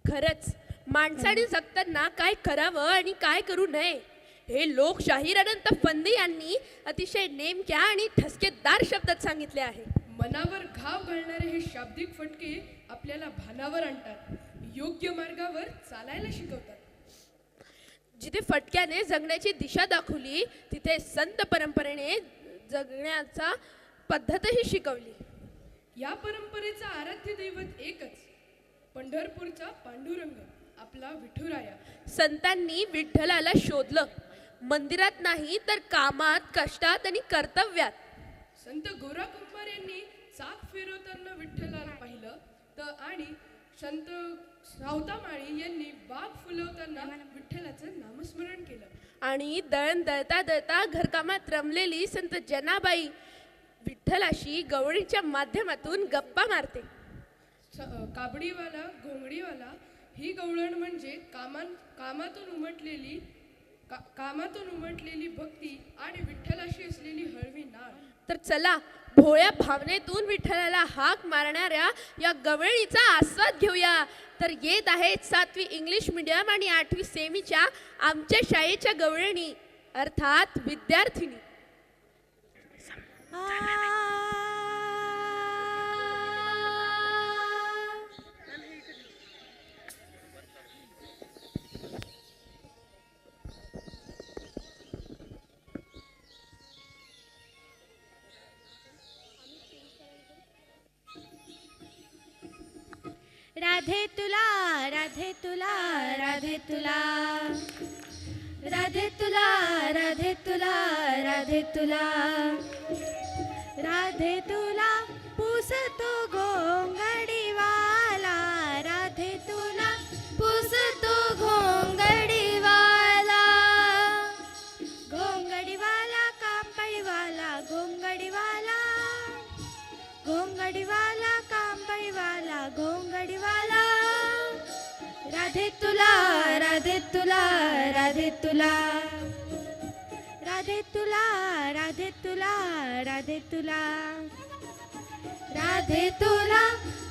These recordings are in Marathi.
खरंच माणसाने जगताना काय करावं आणि काय करू नये हे लोकशाहीर अनंत फंदी यांनी अतिशय नेमक्या आणि ठसकेदार शब्दात सांगितले आहे. मनावर घाव घालणारे हे शाब्दिक फटके आपल्याला भानावर आणतात, योग्य मार्गावर चालायला शिकवतात. जिथे फटक्याने जगण्याची दिशा दाखवली तिथे संत परंपरेने जगण्याचा पद्धतही शिकवली. या परंपरेचा आराध्य दैवत एकच, पंढरपूरचा पांडुरंग आपला विठुराया. संतांनी विठ्ठलाला शोधलं, मंदिरात नाही तर कामात, कष्टात आणि कर्तव्यात. संत गोरा कुंभार यांनी चाक फिरवताना विठ्ठलाला पाहिलं तर आणि संत सावतामाळी यांनी बाग फुलवताना विठ्ठलाचं नामस्मरण केलं. आणि दळण दळता दळता घरकामात रमलेली संत जनाबाई विठ्ठलाशी गवळीच्या माध्यमातून गप्पा मारते. काबडीवाला घोंगडीवाला ही गवळण म्हणजे कामातून उमटलेली भक्ती आणि विठ्ठलाशी असलेली हळवी नाळ. तर चला भोळ्या भावनेतून विठ्ठलाला हाक मारणाऱ्या या गवळणीचा आस्वाद घेऊया. तर येत आहेत 7वी इंग्लिश मीडियम आणि 8वी सेमीच्या आमच्या शाळेच्या गवळणी अर्थात विद्यार्थिनी. राधे तुला राधे तुला राधे तुला राधे तुला राधे तुला राधे तुला राधे तुला पुसतो घोंगडीवाला राधे तुला पुसतो घोंगडीवाला घोंगडीवाला कांबळीवाला घोंगडीवाला घोंगडीवाला कांबळीवाला घोंगडीवाला राधे तुला राधे तुला राधे तुला राधे तुला राधे तुला राधे तुला राधे तुला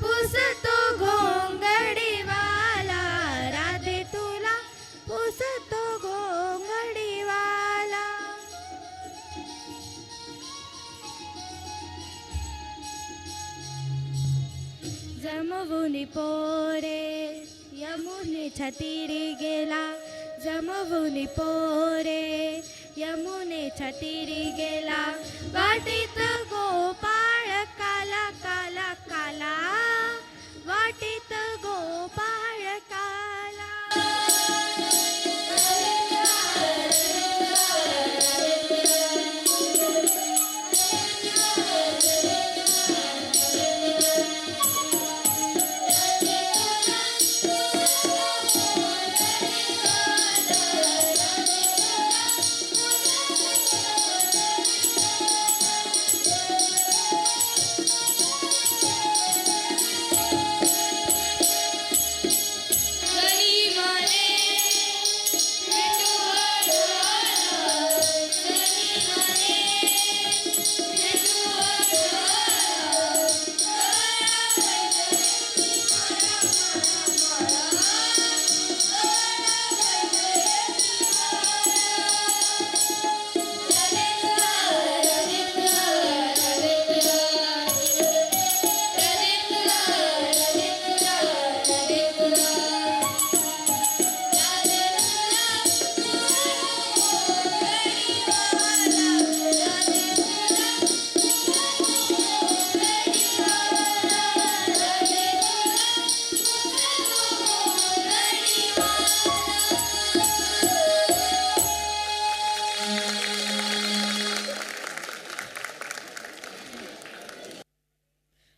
पुसतो घोंगडीवाला राधे तुला पुसतो घोंगडीवाला. जमवुनी पोरे यमुनेच्या तीरी गेला जमवुनी पोरे यमुनेच्या तीरी गेला वाटीत गोपाळ काला काला काला वाटीत गोपाळ काला.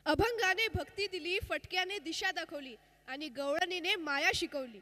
अभंगाने भक्ती दिली, फटक्याने दिशा दाखवली आणि गवळणीने माया शिकवली.